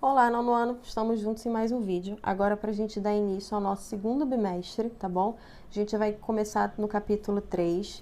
Olá, nono ano, estamos juntos em mais um vídeo. Agora, para a gente dar início ao nosso segundo bimestre, tá bom? A gente vai começar no capítulo 3,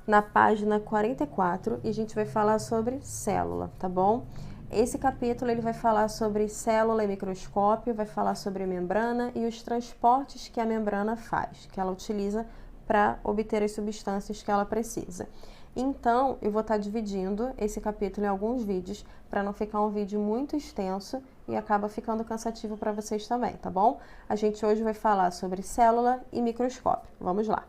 na página 44, e a gente vai falar sobre célula, tá bom? Esse capítulo ele vai falar sobre célula e microscópio, vai falar sobre membrana e os transportes que a membrana faz, que ela utiliza para obter as substâncias que ela precisa. Então, eu vou estar dividindo esse capítulo em alguns vídeos para não ficar um vídeo muito extenso e acaba ficando cansativo para vocês também, tá bom? A gente hoje vai falar sobre célula e microscópio. Vamos lá.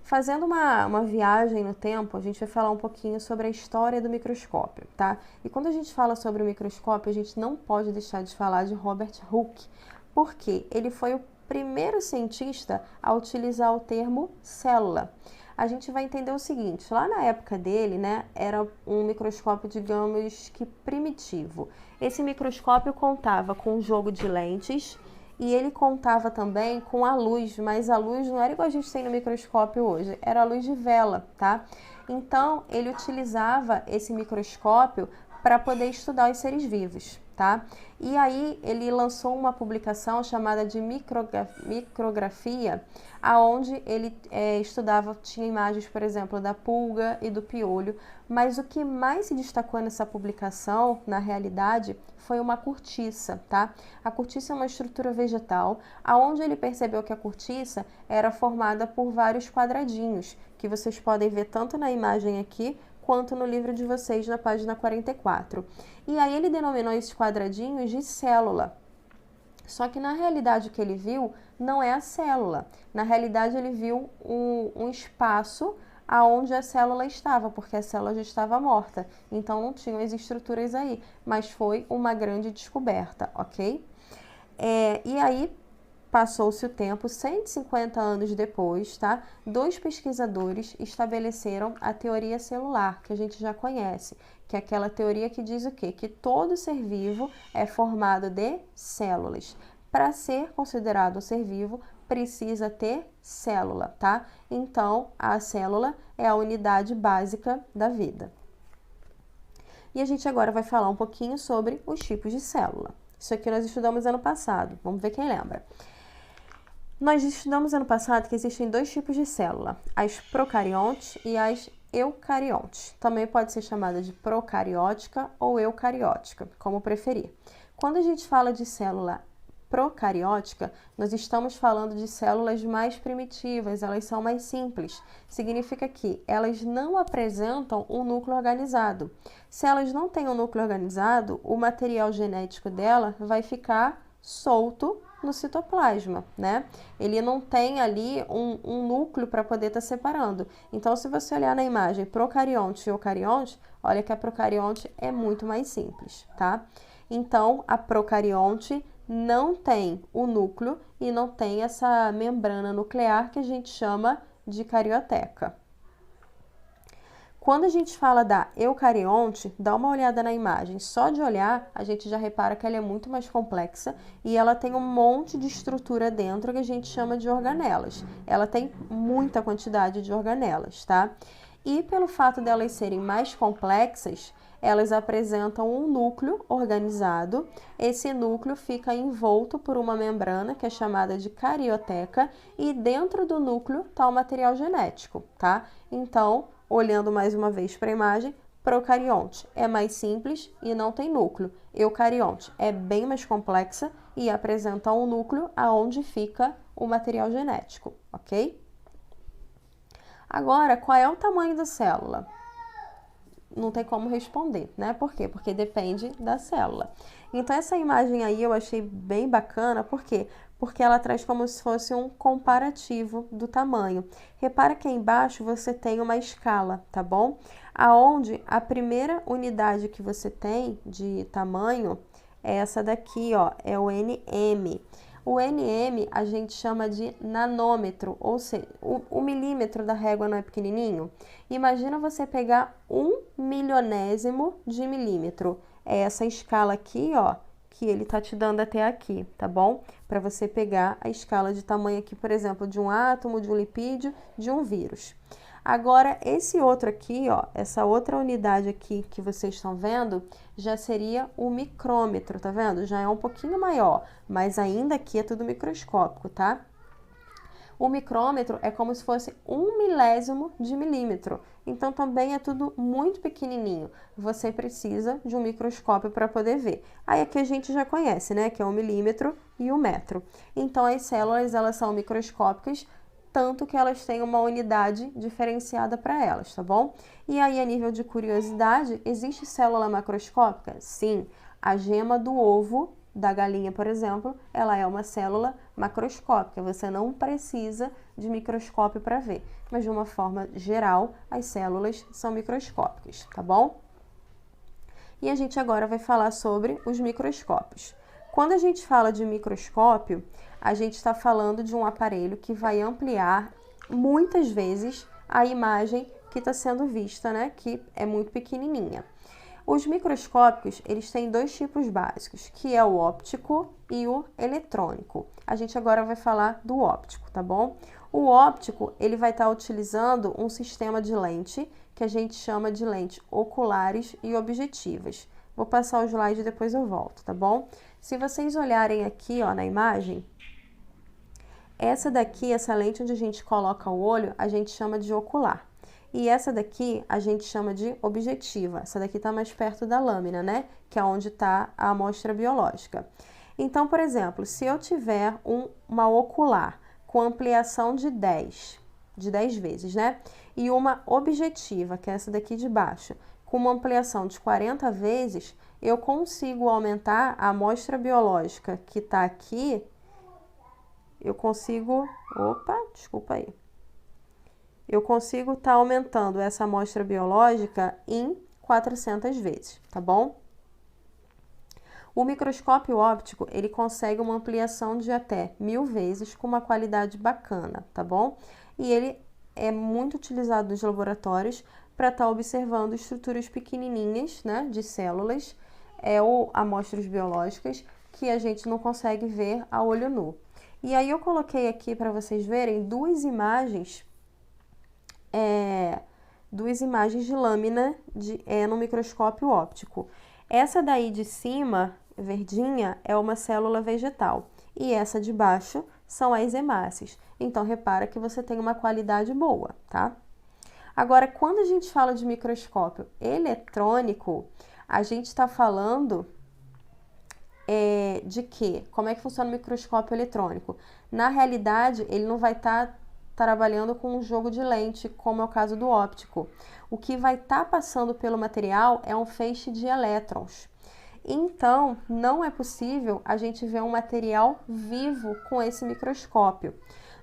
Fazendo uma viagem no tempo, a gente vai falar um pouquinho sobre a história do microscópio, tá? E quando a gente fala sobre o microscópio, a gente não pode deixar de falar de Robert Hooke, porque ele foi o primeiro cientista a utilizar o termo célula. A gente vai entender o seguinte, lá na época dele, né, era um microscópio, digamos que primitivo. Esse microscópio contava com um jogo de lentes e ele contava também com a luz, mas a luz não era igual a gente tem no microscópio hoje, era a luz de vela, tá? Então, ele utilizava esse microscópio para poder estudar os seres vivos, tá? E aí ele lançou uma publicação chamada de micrografia, aonde ele estudava, tinha imagens, por exemplo, da pulga e do piolho, mas o que mais se destacou nessa publicação, na realidade, foi uma cortiça, tá? A cortiça é uma estrutura vegetal, aonde ele percebeu que a cortiça era formada por vários quadradinhos, que vocês podem ver tanto na imagem aqui, quanto no livro de vocês na página 44. E aí ele denominou esses quadradinhos de célula. Só que na realidade o que ele viu não é a célula. Na realidade ele viu um espaço aonde a célula estava, porque a célula já estava morta. Então não tinham as estruturas aí, mas foi uma grande descoberta, ok? E aí passou-se o tempo, 150 anos depois, tá? Dois pesquisadores estabeleceram a teoria celular, que a gente já conhece, que é aquela teoria que diz o quê? Que todo ser vivo é formado de células. Para ser considerado um ser vivo, precisa ter célula, tá? Então, a célula é a unidade básica da vida. E a gente agora vai falar um pouquinho sobre os tipos de célula. Isso aqui nós estudamos ano passado, vamos ver quem lembra. Nós estudamos ano passado que existem dois tipos de célula, as procariontes e as eucariontes. Também pode ser chamada de procariótica ou eucariótica, como preferir. Quando a gente fala de célula procariótica, nós estamos falando de células mais primitivas, elas são mais simples. Significa que elas não apresentam um núcleo organizado. Se elas não têm um núcleo organizado, o material genético dela vai ficar solto no citoplasma, né? Ele não tem ali um núcleo para poder estar separando. Então, se você olhar na imagem procarionte e eucarionte, olha que a procarionte é muito mais simples, tá? Então, a procarionte não tem o núcleo e não tem essa membrana nuclear que a gente chama de carioteca. Quando a gente fala da eucarionte, dá uma olhada na imagem. Só de olhar, a gente já repara que ela é muito mais complexa e ela tem um monte de estrutura dentro que a gente chama de organelas. Ela tem muita quantidade de organelas, tá? E pelo fato delas serem mais complexas, elas apresentam um núcleo organizado. Esse núcleo fica envolto por uma membrana que é chamada de carioteca e dentro do núcleo está o material genético, tá? Então, olhando mais uma vez para a imagem, procarionte é mais simples e não tem núcleo. Eucarionte é bem mais complexa e apresenta um núcleo aonde fica o material genético, ok? Agora, qual é o tamanho da célula? Não tem como responder, né? Por quê? Porque depende da célula. Então, essa imagem aí eu achei bem bacana, por quê? Porque ela traz como se fosse um comparativo do tamanho. Repara que aí embaixo você tem uma escala, tá bom? Aonde a primeira unidade que você tem de tamanho é essa daqui, ó, é o nm. O nm a gente chama de nanômetro, ou seja, o milímetro da régua não é pequenininho? Imagina você pegar 1/1000º de milímetro. É essa escala aqui, ó, que ele tá te dando até aqui, tá bom? Para você pegar a escala de tamanho aqui, por exemplo, de um átomo, de um lipídio, de um vírus. Agora, esse outro aqui, ó, essa outra unidade aqui que vocês estão vendo, já seria o micrômetro, tá vendo? Já é um pouquinho maior, mas ainda aqui é tudo microscópico, tá? O micrômetro é como se fosse 1/1000 de milímetro, então também é tudo muito pequenininho. Você precisa de um microscópio para poder ver. Aí aqui a gente já conhece, né, que é o milímetro e o metro. Então as células, elas são microscópicas, tanto que elas têm uma unidade diferenciada para elas, tá bom? E aí, a nível de curiosidade, existe célula macroscópica? Sim, a gema do ovo da galinha, por exemplo, ela é uma célula macroscópica, você não precisa de microscópio para ver, mas de uma forma geral, as células são microscópicas, tá bom? E a gente agora vai falar sobre os microscópios. Quando a gente fala de microscópio, a gente está falando de um aparelho que vai ampliar muitas vezes a imagem que está sendo vista, né? Que é muito pequenininha. Os microscópios, eles têm dois tipos básicos, que é o óptico e o eletrônico. A gente agora vai falar do óptico, tá bom? O óptico, ele vai estar utilizando um sistema de lente que a gente chama de lentes oculares e objetivas. Vou passar o slide e depois eu volto, tá bom? Se vocês olharem aqui, ó, na imagem, essa daqui, essa lente onde a gente coloca o olho, a gente chama de ocular. E essa daqui a gente chama de objetiva. Essa daqui está mais perto da lâmina, né? Que é onde está a amostra biológica. Então, por exemplo, se eu tiver uma ocular com ampliação de 10 vezes, né? E uma objetiva, que é essa daqui de baixo, com uma ampliação de 40 vezes, eu consigo aumentar a amostra biológica que está aqui. Eu consigo... Opa, desculpa aí. Eu consigo estar aumentando essa amostra biológica em 400 vezes, tá bom? O microscópio óptico, ele consegue uma ampliação de até 1000 vezes com uma qualidade bacana, tá bom? E ele é muito utilizado nos laboratórios para estar observando estruturas pequenininhas, né, de células ou amostras biológicas que a gente não consegue ver a olho nu. E aí eu coloquei aqui para vocês verem duas imagens de lâmina no microscópio óptico. Essa daí de cima, verdinha, é uma célula vegetal e essa de baixo são as hemácias. Então, repara que você tem uma qualidade boa, tá? Agora, quando a gente fala de microscópio eletrônico, a gente está falando de quê? Como é que funciona o microscópio eletrônico? Na realidade, ele não vai estar trabalhando com um jogo de lente, como é o caso do óptico. O que vai estar passando pelo material é um feixe de elétrons. Então, não é possível a gente ver um material vivo com esse microscópio.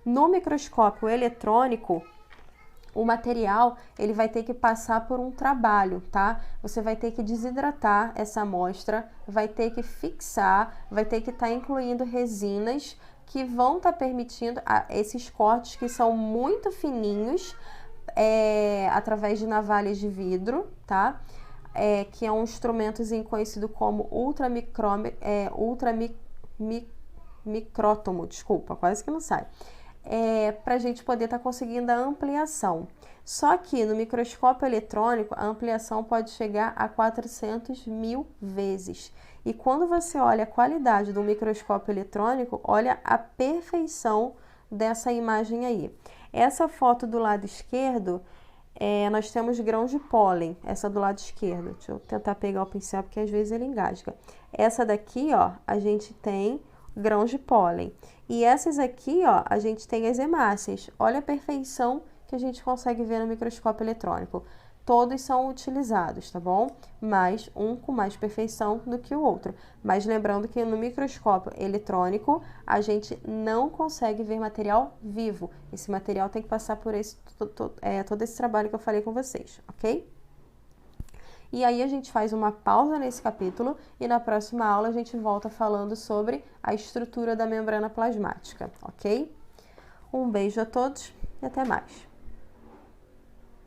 No microscópio eletrônico, o material ele vai ter que passar por um trabalho, tá? Você vai ter que desidratar essa amostra, vai ter que fixar, vai ter que estar incluindo resinas que vão estar permitindo esses cortes que são muito fininhos, através de navalhas de vidro, tá? Que é um instrumentozinho conhecido como ultramicrótomo, desculpa, quase que não sai. Para a gente poder estar conseguindo a ampliação. Só que no microscópio eletrônico, a ampliação pode chegar a 400.000 vezes. E quando você olha a qualidade do microscópio eletrônico, olha a perfeição dessa imagem aí. Essa foto do lado esquerdo, nós temos grãos de pólen, essa do lado esquerdo. Deixa eu tentar pegar o pincel, porque às vezes ele engasga. Essa daqui, ó, a gente tem grãos de pólen. E essas aqui, ó, a gente tem as hemácias. Olha a perfeição que a gente consegue ver no microscópio eletrônico. Todos são utilizados, tá bom? Mas um com mais perfeição do que o outro. Mas lembrando que no microscópio eletrônico, a gente não consegue ver material vivo. Esse material tem que passar por todo esse trabalho que eu falei com vocês, ok? E aí a gente faz uma pausa nesse capítulo e na próxima aula a gente volta falando sobre a estrutura da membrana plasmática, ok? Um beijo a todos e até mais!